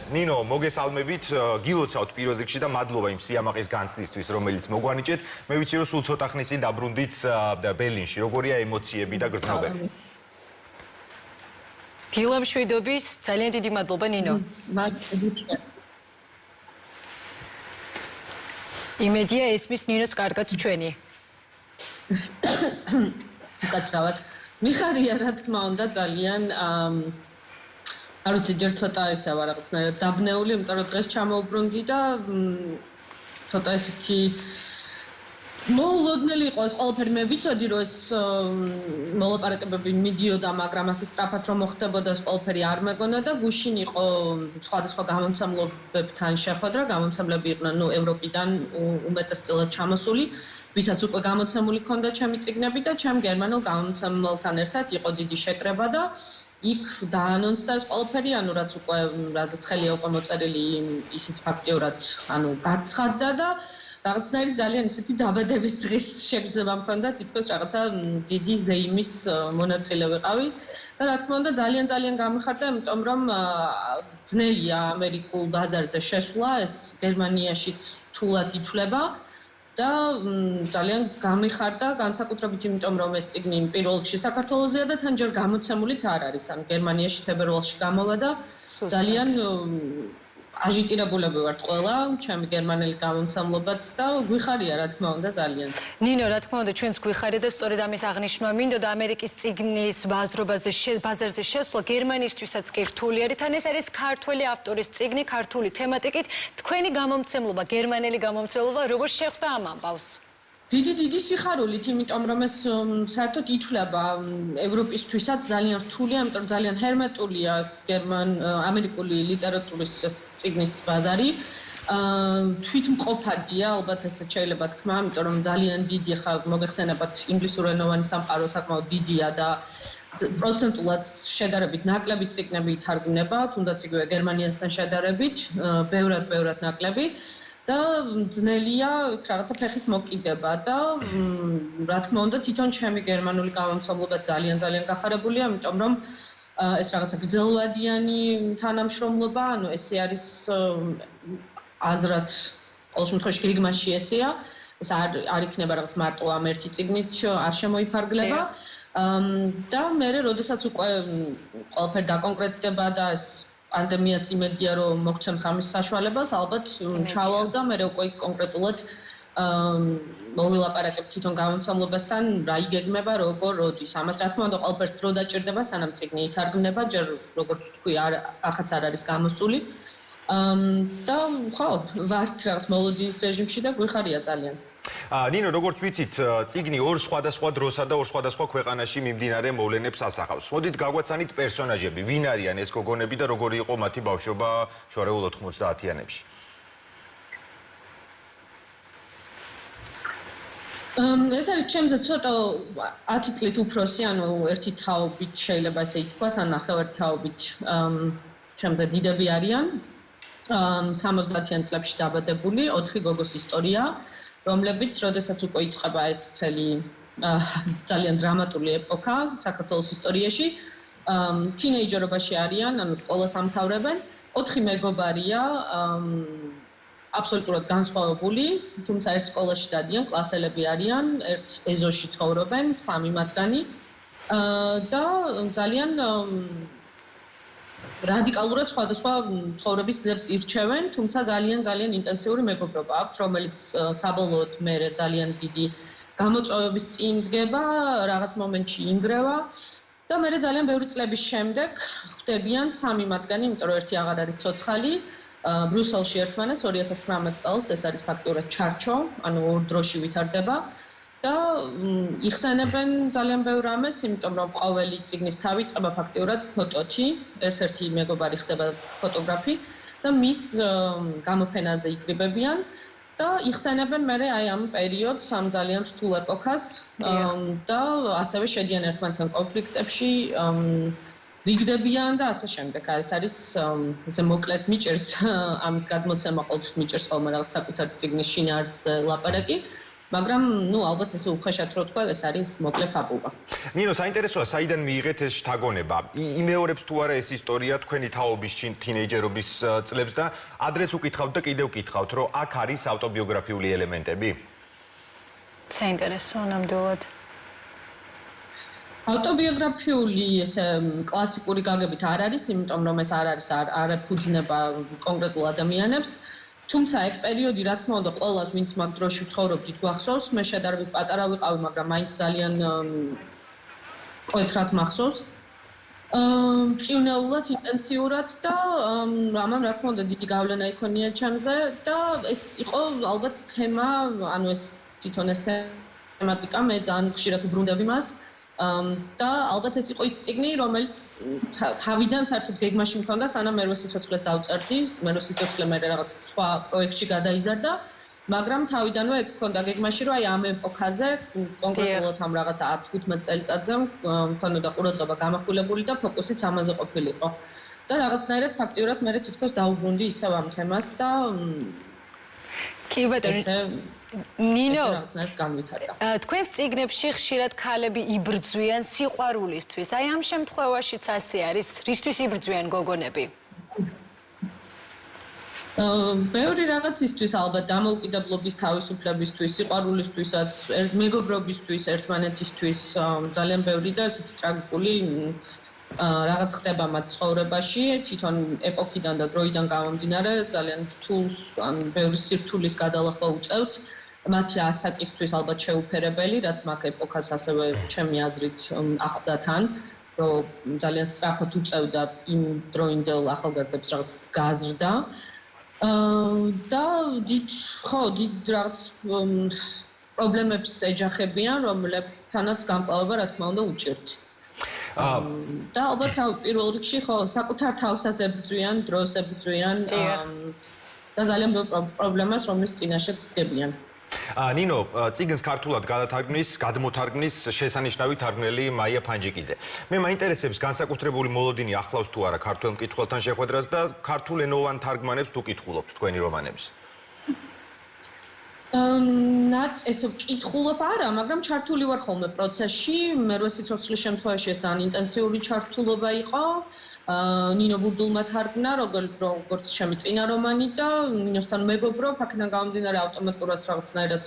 ნინო, მოგესალმებით, გილოცავთ პირველ რიგში და მადლობა იმ სიამაყის განცდისთვის, რომელიც მოგვანიჭეთ. მე ვიცი, რომ სულ ცოტა ხნის წინ დაბრუნდით ბერლინში. როგორია ემოციები და გრძნობები? დილამშვიდობის, ძალიან დიდი მადლობა ნინო. იმედია ესმის ნინოს კარგად ჩვენი. გაცრავად. მიხარია რა თქმა უნდა ძალიან არ ვიცი ჯერ ცოტა ისევა რაღაცნაირად დაბნეული, იმიტომ რომ დღეს ჩამოვბრუნდი და ცოტა ისეთი მოულოდნელი იყო ეს ყველაფერი. მე ვიცოდი რომ ეს მოლაპარაკებები მიდიოდა, მაგრამ ასე სწრაფად რომ მოხდებოდა ეს ყველაფერი არ მეგონა და გუშინ იყო სხვადასხვა გამომცემლებებთან შეხვედრა, გამომცემლები იყვნენ ევროპიდან უმეტესწილად ჩამოსული, ვისაც უკვე გამოცემული ჰქონდა ჩემი წიგნები და ჩემ გერმანულ გამომცემელთან ერთად იყო დიდი შეკრება და იქ დაანონსდა ეს ყველაფერი, ანუ რაც უკვე რაზეც ხელია უკვე მოწერილი, ისიც ფაქტიურად გაცხადდა და რაღაცნაირი ძალიან ისეთი დაბადების დღის შეგრძნება მქონდა, თითქოს რაღაცა დიდი ზეიმის მონაწილე ვიყავი და რა თქმა უნდა ძალიან გამიხარდა, იმიტომ რომ ძნელია ამერიკულ ბაზარზე შესვლა, ეს გერმანიაშიც რთულად ითვლება და ძალიან გამიხარდა, განსაკუთრებით იმიტომ რომ ეს წიგნი პირველ რიგში საქართველოსზეა და თან ჯერ გამოცემულიც არ არის, ანუ გერმანიაში თებერვალში გამოვა და ძალიან აჟიტირებულები ვართ ყველა, ჩემი გერმანელი გამომცემლობაც და გვიხარია რა თქმა უნდა ძალიან. ნინო, რა თქმა უნდა, ჩვენც გვიხარია და სწორედ ამის აღნიშვნა მინდოდა ამერიკის წიგნის ბაზარზე შესვლა გერმანიისთვისაც კი რთული არის. თან ეს არის ქართველი ავტორის წიგნი, ქართული თემატიკით. თქვენი გამომცემლობა, გერმანელი გამომცემლობა, როგორ შეხვდა ამ ამბავს? დიდი სიხარულით, იმიტომ რომ ეს საერთოდ ითვლება ევროპისთვისაც ძალიან რთულია, იმიტომ რომ ძალიან ჰერმეტულია ამერიკული ლიტერატურის წიგნის ბაზარი. თვითმყოფადია, ალბათ ესეც შეიძლება თქვა, იმიტომ რომ ძალიან დიდი ხა მოგეხსენებათ ინგლისურენოვანი სამყარო საკმაოდ დიდია და პროცენტულად შედარებით ნაკლები წიგნები ითარგმნება, თუნდაც იგივე გერმანიასთან შედარებით, ბევრად ნაკლები. და ძნელია რაღაცა ფეხის მოკიდება და რა თქმა უნდა თვითონ ჩემი გერმანული გამომცემლობა ძალიან გახარებულია, იმიტომ რომ ეს რაღაცა გრძელვადიანი თანამშრომლობა, ანუ ესე არის აზრად ყოველ შემთხვევაში გეგმაში ესეა, ეს არ იქნება რაღაც მარტო ამ ერთი წიგნით არ შემოიფარგლება და მე როდესაც უკვე ყველაფერი დაკონკრეტდება და ეს პანდემიაც იმედია რომ მოგცემს ამის საშუალებას, ალბათ ჩავალ და მე უკვე კონკრეტულად მოვილაპარაკებ თვითონ გამომცემლობასთან, რა იგეგმება, როგორ როდის. ამას რა თქმა უნდა ყველაფერს დრო დაჭირდება, სანამ წიგნი ითარგმნება, ჯერ როგორც თქვი, ახაც არ არის გამოსული. და ხო, ვართ რაღაც მოლოდინის რეჟიმში და გვიხარია ძალიან. ნინო, როგორც ვიცით, წიგნი ორ სხვადასხვა დროსა და ორ სხვადასხვა ქვეყანაში მიმდინარე მოვლენებს ასახავს. მოდით გაგვაცანით პერსონაჟები, ვინ არიან ეს გოგონები და როგორი იყო მათი ბავშვობა შორეულ 90-იანებში? ეს არის ჩემზე ცოტა 10 წლით უფროსი, ანუ ერთი თაობით შეიძლება ესე ითქვას, ან ნახევარი თაობით ჩემზე დიდები არიან. 70-იან წლებში დაბადებული, 4 გოგოს ისტორია, რომლებიც, როდესაც უკვე იწყება ეს მთელი ძალიან დრამატული ეპოქა საქართველოს ისტორიაში, თინეიჯერობაში არიან, ანუ სკოლას ამთავრებენ. 4 მეგობარია, აბსოლუტურად განსხვავებული, თუმცა ერთ სკოლაში დადიან, კლასელები არიან, ერთ ეზოში ცხოვრობენ, 3 მათგანი და ძალიან რადიკალურად სხვადასხვა ცხოვრების გზებს ირჩევენ, თუმცა ძალიან ინტენსიური მეგობრობა აქვთ, რომელიც საბოლოოდ მე ძალიან დიდი გამოწვევების წინ დგება, რაღაც მომენტში ინგრევა და მე ძალიან ბევრი წლების შემდეგ ხვდებიან 3 მათგანი, იმიტომ რომ ერთი აღარ არის ცოცხალი, ბრიუსელში ერთმანეთს 2019 წელს, ეს არის ფაქტიურად ჩარჩო, ანუ ორ დროში ვითარდება. და იხსენებენ ძალიან ბევრ ამას, იმიტომ რომ ყოველი წიგნის თავი იწყება ფაქტიურად ფოტოთი, ერთ-ერთი მეგობარი ხდება ფოტოგრაფი და მის გამოფენაზე იკრიბებიან და იხსენებენ მე აი ამ პერიოდს, ამ ძალიან რთულ ეპოქას და ასევე შედიან ერთმანეთთან კონფლიქტებში, რიგდებიან და ასე შემდეგ. ეს არის ესე მოკლედ მიჭერს ამის გადმოცემა, ყოველთვის მიჭერს ხოლმე რაღაც საკუთარი წიგნის შინაარსზე ლაპარაკი. მაგრამ ნუ ალბათ ესე უხეშად რო თქვა, ეს არის მოკლე ფაბულა. ნინო, საინტერესოა, საიდან მიიღეთ ეს შთაგონება? იმეორებს თუ არა ეს ისტორია თქვენი თაობის თინეიჯერობის წლებს და ადრეც უკითხავთ და კიდევ უკითხავთ, რომ აქ არის ავტობიოგრაფიული ელემენტები? საინტერესო ნამდვილად. ავტობიოგრაფიული ესე კლასიკური გაგებით არ არის, იმიტომ რომ ეს არ არის არ ეფუძნება კონკრეტულ ადამიანებს. თუმცა ეგ პერიოდი, რა თქმა უნდა, ყველას ვინც მაგ დროში ცხოვრობდით, გახსოვს, მე შედარებით პატარა ვიყავი, მაგრამ მაინც ძალიან ყვეთრად მახსოვს. მტკივნეულად, ინტენსიურად და ამან რა თქმა უნდა დიდი გავლენა იქონია ჩემზე და ეს იყო ალბათ თემა, ანუ ეს თვითონ ეს თემატიკა მე ძალიან ხშირად ვბრუნდები მას. და ალბათ ეს იყო ის წიგნი, რომელიც თავიდან საერთოდ გეგმაში მქონდა, სანამ მერვე სიცოცხლეს დავწერდი, მერვე სიცოცხლე მე რაღაც სხვა პროექტში გადაიზარდა, მაგრამ თავიდანვე ეგ მქონდა გეგმაში, რომ აი ამ ეპოქაზე, კონკრეტულად ამ რაღაცა 10-15 წელიწადზე მქონდა ყურადღება გამახვილებული და ფოკუსიც ამაზე ყოფილიყო. და რაღაცნაირად ფაქტიურად მე თითქოს დავუბრუნდი ისევ ამ თემას და კი ბატონო ნინო განვითარდა. თქვენს წიგნებში ხშირად ქალები იბრძვიან სიყვარულისთვის. აი ამ შემთხვევაშიც ასე არის. რისთვის იბრძვიან გოგონები? ბევრი რაღაცისთვის ალბათ დამოუკიდებლობის თავისუფლებისთვის, სიყვარულისთვისაც, მეგობრობისთვის, ერთმანეთისთვის ძალიან ბევრი და ესეც ტრაგიკული რაღაც ხდება მათ ცხოვრებაში, თვითონ ეპოქიდან და დროიდან გამომდინარე, ძალიან რთულს, ან ბევრი სირთულის გადალახვა უწევთ. მათი ასაკისთვის ალბათ შეუფერებელი, რაც მაგ ეპოქას ასევე ჩემი აზრით ახლდა თან, რომ ძალიან სწრაფად უწევდა იმ დროინდელ ახალგაზრდებს რაღაც გაზრდა. და დიდ რაღაც პრობლემებს ეჯახებიან, რომლებთანაც გამკლავება რა თქმა უნდა უჭირთ. და ალბათ პირველ რიგში საკუთარ თავსაც ებრძვიან, დროს ებრძვიან და ძალიან ბევრ პრობლემას, რომლის წინაშეც დგებიან. ნინო, წიგნს ქართულად გადმოთარგმნის შესანიშნავი თარგმნელი მაია ფანჯიკიძე. მე მაინტერესებს განსაკუთრებული მოლოდინი ახლავს თუ არა ქართულ მკითხველთან შეხვედრას და ქართულ ენოვან თარგმანებს თუ კითხულობთ თქვენი რომანების? ეს ვკითხულობ არა, მაგრამ ჩართული ვარ ხოლმე პროცესში. მერვე სიცოცხლის შემთხვევაში ეს ძალიან ინტენსიური ჩართულობა იყო. ნინო ბურდულმა თარგმნა, როგორც ჩემი წინა რომანი და ნინოსთან მეგობრობ, აქედან გამომდინარე ავტომატურად რაღაცნაირად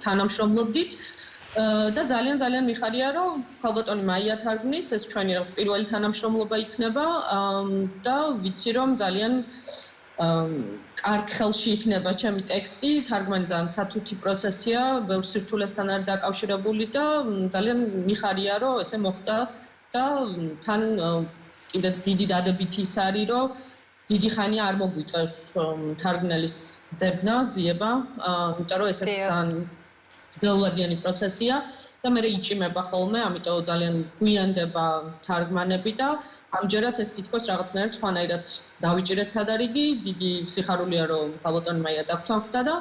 თანამშრომლობდით. და ძალიან მიხარია, რომ ქალბატონი მაია თარგმნის, ეს ჩვენი რაღაც პირველი თანამშრომლობა იქნება და ვიცი, რომ ძალიან კარგ ხელში იქნება ჩემი ტექსტი, თარგმანი ძალიან სათუთი პროცესია, ბევრ სირთულესთან არის დაკავშირებული და ძალიან მიხარია, რომ ესე მოხდა და თან კიდე დიდი დადებითი ის არის, რომ დიდი ხანი არ მოგვიწევს თარგმნელის ძებნა, ძიება, იმიტომ რომ ესეც ძალიან ძელვადიანი პროცესია და მე იჭიმება ხოლმე, ამიტომ ძალიან გვიანდება თარგმანები და ამჯერად ეს თითქოს რაღაცნაირად სხვანაირად დავიჭირეთ სადარიგი, დიდი სიხარულია რომ ქალბატონი მაია დაგთვალხდა და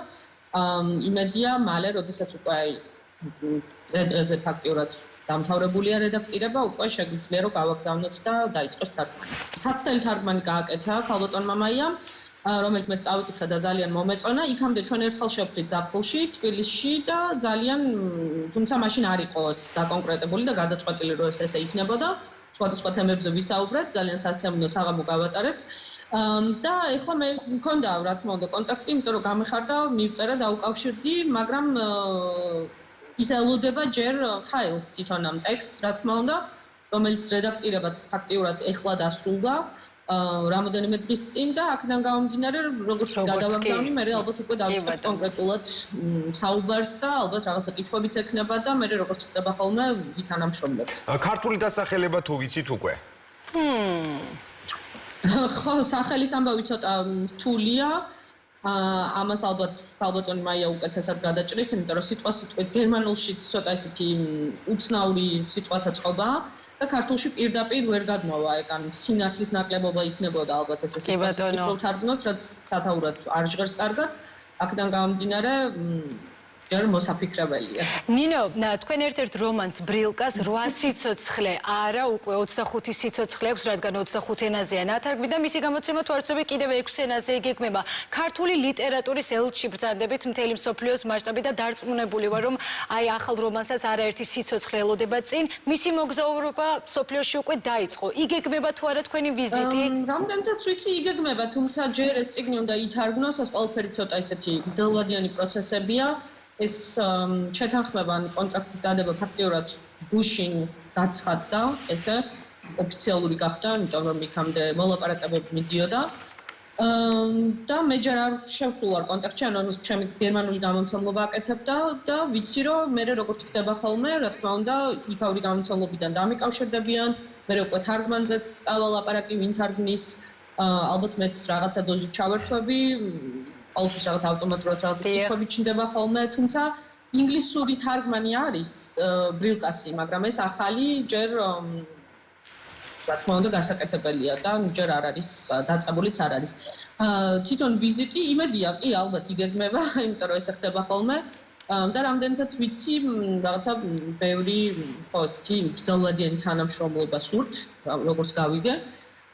იმედია მალე, როდესაც უკვე დღე-დღეზე ფაქტიურად დამთავრებულია რედაქტირება, უკვე შეგვიძლია რომ გავაგზავნოთ და დაიწყოს თარგმანი. საცდელი თარგმანი გააკეთა ქალბატონმა მაიამ, რომელიც მე წავიკითხე და ძალიან მომეწონა. იქამდე ჩვენ ერთხელ შევხვდით ზაფხულში, თბილისში და ძალიან, თუმცა მაშინ არ იყო დაკონკრეტებული და გადაწყვეტილი რომ ეს ესე იქნებოდა. სხვადასხვა თემებზე ვისაუბრეთ, ძალიან სასიამოვნო საღამო გავატარეთ. და ეხლა მე მქონდა რა თქმა უნდა კონტაქტი, იმიტომ რომ გამეხარდა, მივწერა, დაუკავშირდი, მაგრამ ის ელოდება ჯერ ფაილს თვითონ ამ ტექსტს, რა თქმა უნდა, რომელიც რედაქტირებაც ფაქტიურად ეხლა დასრულდა. რამოდენიმე დღის წინ და აქედან გამომდინარე როგორც გადავაგზავნი, მე ალბათ უკვე დავიწყებ კონკრეტულად საუბარს და ალბათ რაღაცა კითხვებიც ექნება და მე როგორც ხდება ხოლმე ვითანამშრომლებთ. ქართული დასახელება თუ ვიცით უკვე? ხო, სახელის ამბავი ცოტა რთულია. ამას ალბათ ქალბატონი მაია უკეთესად გადაჭრის, იმიტომ რომ სიტყვასიტყვით გერმანულში ცოტა ისეთი უცნაური სიტყვათა წყობაა. და ქართულში პირდაპირ ვერ გადმოვა, ეგ ანუ სინათლის ნაკლებობა იქნებოდა ალბათ ეს სიტყვასიტყვით რომ თარგმნოთ, რაც სათაურად არ ჟღერს კარგად. აქედან გამომდინარე ჯერ მოსაფიქრებელია. ნინო, თქვენ ერთ-ერთ რომანს ბრილკას 8 სიცოცხლე, არა უკვე 25 სიცოცხლე აქვს, რადგან 25 ენაზეა ნათარგმნი და მისი გამოცემა თუ არ ვცდები კიდევ 6 ენაზე იგეგმება. ქართული ლიტერატურის ელჩი ბრძანდებით მთელი მსოფლიოს მასშტაბით და დარწმუნებული ვარ, რომ აი ახალ რომანსაც არაერთი სიცოცხლე ელოდება წინ, მისი მოგზაურობა მსოფლიოში უკვე დაიწყო. იგეგმება თუ არა თქვენი ვიზიტი? რამდენადაც ვიცი იგეგმება, თუმცა ჯერ ეს წიგნი უნდა ითარგმნოს, ეს ყველაფერი ცოტა ისეთი გრძელვადიანი პროცესებია. ეს შეთანხმება კონტრაქტის დადება ფაქტიურად გუშინ გაცხადდა, ესე ოფიციალური გახდა, იმიტომ რომ იქამდე მოლაპარაკებები მიდიოდა. და მე ჯერ არ შევსულ ვარ კონტაქტში, ანუ ის ჩემი გერმანული გამომცემლობა აკეთებდა და ვიცი რომ მე როგორც ხდება ხოლმე, რა თქმა უნდა, იქაური გამომცემლობიდან დამიკავშირდებიან, მე უკვე თარგმანზეც წავალაპარაკი, ვინ თარგმნის, ალბათ მეც რაღაცა დოზით ჩავერთვები, ყოველთვის რაღაც ავტომატურად რაღაც კითხვები ჩნდება ხოლმე, თუმცა ინგლისური თარგმანი არის ბრილკასი, მაგრამ ეს ახალი ჯერ რა თქმა უნდა გასაკეთებელია და ჯერ არ არის დაწყებულიც არ არის. თვითონ ვიზიტი იმედია კი ალბათ იგეგმება, იმიტომ რომ ეს ხდება ხოლმე და რამდენადაც ვიცი, რაღაცა ბევრი ხო ისეთი გრძელვადიანი თანამშრომლობა სურთ, როგორც გავიგე.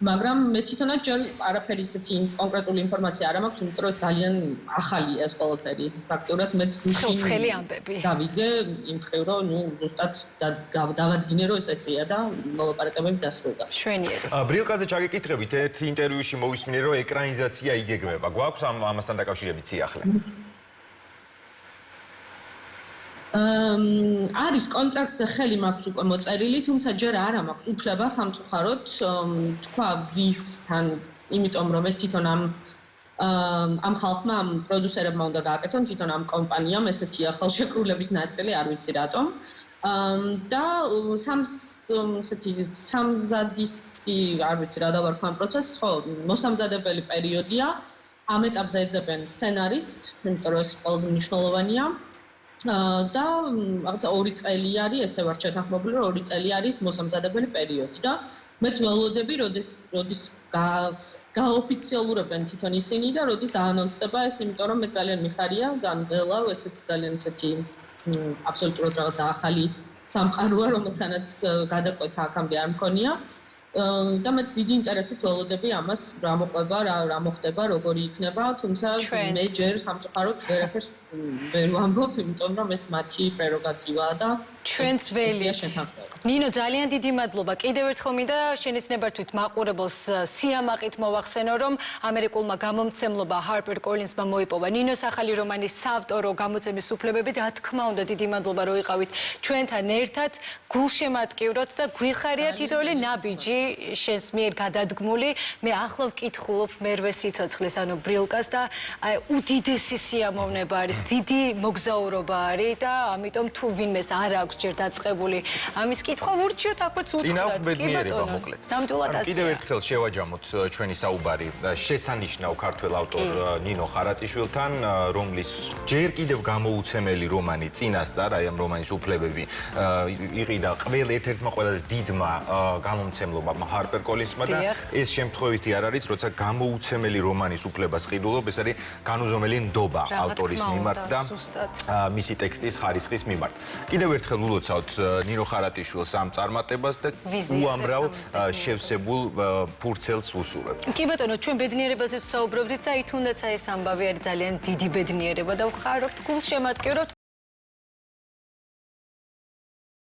მაგრამ მე თვითონაც ჯერ არაფერი ისეთი კონკრეტული ინფორმაცია არ მაქვს, იმიტომ რომ ძალიან ახალია ეს ყველაფერი. ფაქტობრივად მეც გუშინ ცხელი ამბები. გავიგე იმ ხრივ, რომ ნუ ზუსტად დავადგინე, რომ ეს ესეა და მოლაპარაკებები დასრულდა. შვენიერი. ბრილკაზე ჩაგეკითხებით, ერთ ინტერვიუში მოვისმინე, რომ ეკრანიზაცია იგეგმება. გვაქვს ამასთან დაკავშირებით სიახლე? არის კონტრაქტზე ხელი მაქვს უკვე მოწერილი, თუმცა ჯერ არ მაქვს უფლება სამწუხაროდ თქვა ვისთან, იმიტომ რომ ეს თვითონ ამ ხალხმა, ამ პროდიუსერებმა უნდა გააკეთონ, თვითონ ამ კომპანიამ ესეთია ხელშეკრულების ნაწილი, არ ვიცი რატომ. და სამზადისი, არ ვიცი რა დავარქვა ამ პროცესს, ხო, მოსამზადებელი პერიოდია. ამ ეტაპზე ეძებენ სცენარისტს, იმიტომ რომ ეს ყველაზე მნიშვნელოვანია. და რაღაცა 2 წელი არის, ესე ვარ შეთანხმებული, რომ 2 წელი არის მოსამზადებელი პერიოდი და მეც ველოდები, როდის გაოფიციალურებენ თვითონ ისინი და როდის დაანონსდება ეს, იმიტომ რომ მე ძალიან მიხარია და ველავ, ესეც ძალიან ისეთი აბსოლუტურად რაღაცა ახალი სამყაროა, რომელთანაც გადაკვეთა აქამდე არ მქონია. და მეც დიდი ინტერესით ველოდები ამას, რა მოყვება, რა მოხდება, როგორი იქნება, თუმცა მე ჯერ სამწუხაროდ ვერაფერს ვერ ვამბობ, იმიტომ რომ ეს მათი პრეროგატივაა და ჩვენც ველით. ნინო, ძალიან დიდი მადლობა. კიდევ ერთხელ მინდა შენიცნებართვით მაყურებელს სიამაყით მოვახსენო, რომ ამერიკულმა გამომცემლობა HarperCollinsმა მოიპოვა ნინოს ახალი რომანის საავტორო გამოცემის უფლებები და რა თქმა უნდა დიდი მადლობა რომ იყავით ჩვენთან ერთად, გულშემატკივროთ და გვიხარია თითოეული ნაბიჯი შენს მიერ გადადგმული. მე ახლა ვკითხულობ მერვე სიცოცხლეს, ანუ ბრილკას და აი უდიდესი სიამოვნება არის, დიდი მოგზაურობა არის და ამიტომ თუ ვინმეს არ აქვს ჯერ დაწყებული ამის კითხვა ურჩიოთ აქვეც უთხრათ. წინააღმდეგიერება მოკლედ. ნამდვილად ასეა. კიდევ ერთხელ შევაჯამოთ ჩვენი საუბარი შესანიშნავ ქართველ ავტორ ნინო ხარატიშვილთან, რომლის ჯერ კიდევ გამოუცემელი რომანი წინასწარ, აი ამ რომანის უფლებები იყიდა ერთ-ერთმა ყველაზე დიდმა გამომცემლობამ HarperCollinsმა და ეს შემთხვევითი არ არის, როცა გამოუცემელი რომანის უფლებას ყიდულობ, ეს არის განუზომელი ნდობა ავტორის მიმართ და მისი ტექსტის ხარისხის მიმართ. კიდევ ერთხელ ულოცავთ ნინო ხარატიშვილს ამ წარმატებას და უამრავ შევსებულ ფურცელს უსურვებთ. კი ბატონო, ჩვენ ბედნიერებაზე ვსაუბრობდით და თუნდაც ეს ამბავი არის ძალიან დიდი ბედნიერება და ვხარობთ, გულშემატკივრობთ.